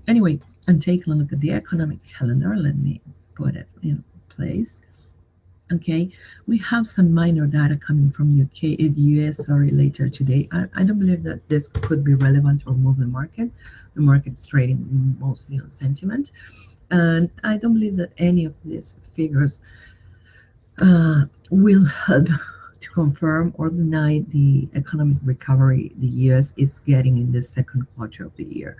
Anyway, and taking a look at the economic calendar, let me put it in place. Okay, we have some minor data coming from US, sorry, later today. I don't believe that this could be relevant or move the market. The market is trading mostly on sentiment, and I don't believe that any of these figures will help to confirm or deny the economic recovery the US is getting in the second quarter of the year.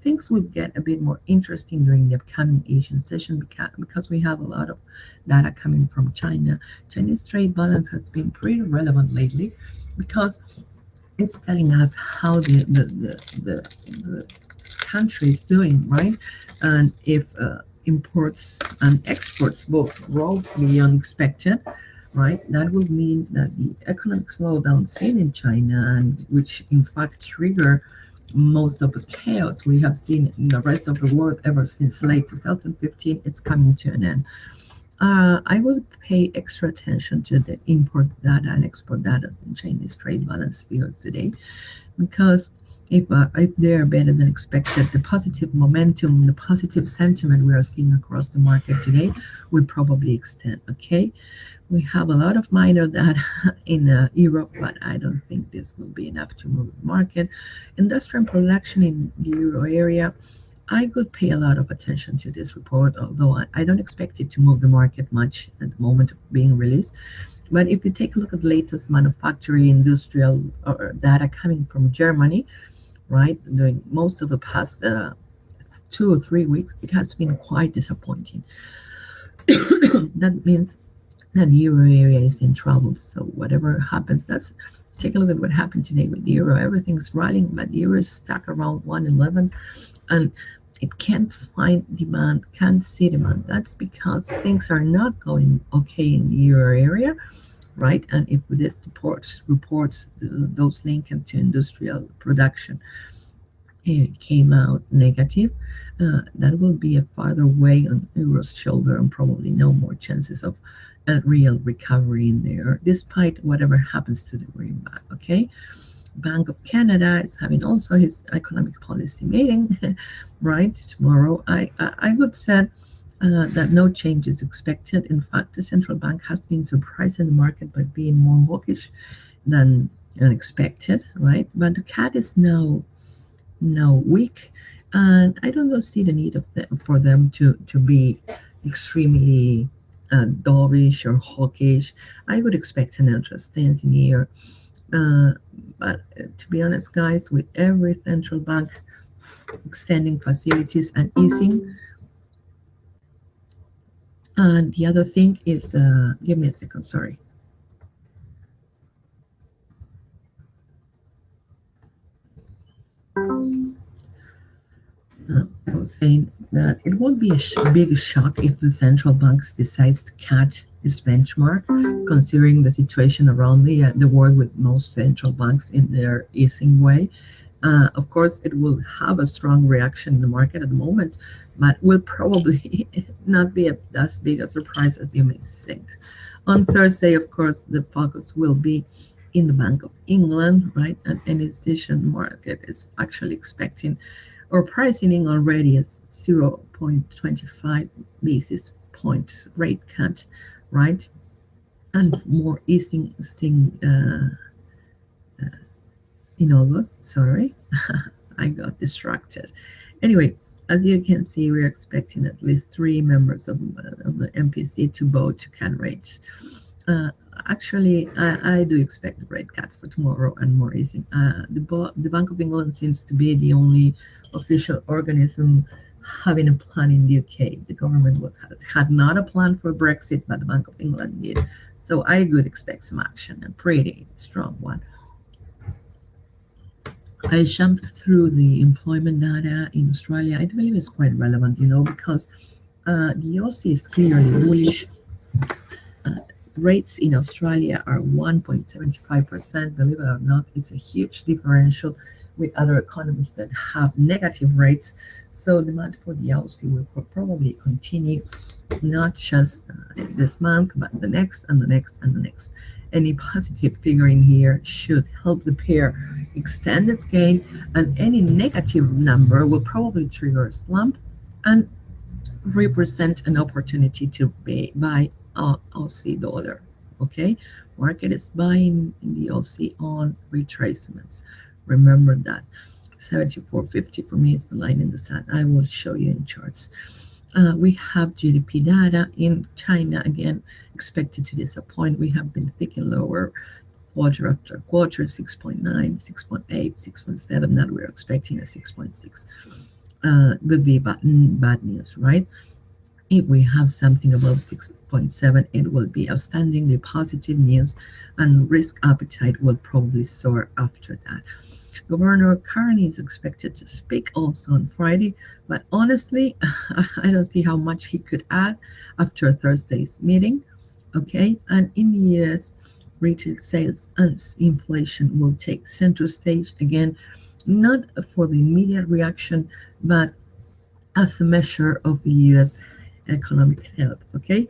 Things will get a bit more interesting during the upcoming Asian session because we have a lot of data coming from China. Chinese trade balance has been pretty relevant lately because it's telling us how the country is doing, right? And if imports and exports both rose beyond expected, right, that would mean that the economic slowdown seen in China, and which in fact trigger most of the chaos we have seen in the rest of the world ever since late 2015, it's coming to an end. I will pay extra attention to the import data and export data in Chinese trade balance figures today, because if they are better than expected, the positive momentum, the positive sentiment we are seeing across the market today will probably extend. Okay, we have a lot of minor data in Europe, but I don't think this will be enough to move the market. Industrial production in the euro area, I could pay a lot of attention to this report, although I don't expect it to move the market much at the moment of being released. But if you take a look at the latest manufacturing industrial data coming from Germany, right, during most of the past 2 or 3 weeks, it has been quite disappointing. That means that the euro area is in trouble. So whatever happens, that's take a look at what happened today with the euro. Everything's rallying, but the euro is stuck around 111, and it can't find demand, can't see demand. That's because things are not going okay in the euro area, right? And if this reports those linked to industrial production came out negative, that will be a farther weight on euro's shoulder and probably no more chances of a real recovery in there, despite whatever happens to the greenback. Okay, Bank of Canada is having also his economic policy meeting, right, tomorrow. I would say that no change is expected. In fact, the central bank has been surprising the market by being more hawkish than expected, right? But the cat is now weak, and I don't see the need for them to be extremely dovish or hawkish. I would expect an interest stance in here. Uh, but to be honest, guys, with every central bank extending facilities and easing, and the other thing is, give me a second, sorry. I was saying that it won't be a big shock if the central bank decides to cut this benchmark, considering the situation around the world with most central banks in their easing way. Of course, it will have a strong reaction in the market at the moment, but will probably not be as big a surprise as you may think. On Thursday, of course, the focus will be in the Bank of England, right? And any decision market is actually expecting or pricing in already as 0.25 basis points rate cut, right? And more easing in August. Sorry, I got distracted. Anyway, as you can see, we're expecting at least 3 members of the MPC to vote to cut rates. Uh, Actually, I do expect a rate cut for tomorrow and more easing. The Bank of England seems to be the only official organism having a plan in the UK. The government had not a plan for Brexit, but the Bank of England did. So I would expect some action, a pretty strong one. I jumped through the employment data in Australia. I believe it's quite relevant, because the Aussie is clearly bullish. Uh, Rates in Australia are 1.75%. Believe it or not, it's a huge differential with other economies that have negative rates. So demand for the Aussie will probably continue, not just this month, but the next and the next and the next. Any positive figure in here should help the pair extend its gain, and any negative number will probably trigger a slump and represent an opportunity to buy Aussie dollar. Okay, market is buying in the Aussie on retracements. Remember that 74.50 for me is the line in the sand. I will show you in charts. We have GDP data in China again expected to disappoint. We have been ticking lower quarter after quarter, 6.9, 6.8, 6.7. That we're expecting a 6.6. Could be bad news, right? If we have something above 6.7, it will be outstandingly positive news, and risk appetite will probably soar after that. Governor Carney is expected to speak also on Friday, but honestly, I don't see how much he could add after Thursday's meeting. Okay, and in the US, retail sales and inflation will take center stage again, not for the immediate reaction, but as a measure of the US economic health. Okay,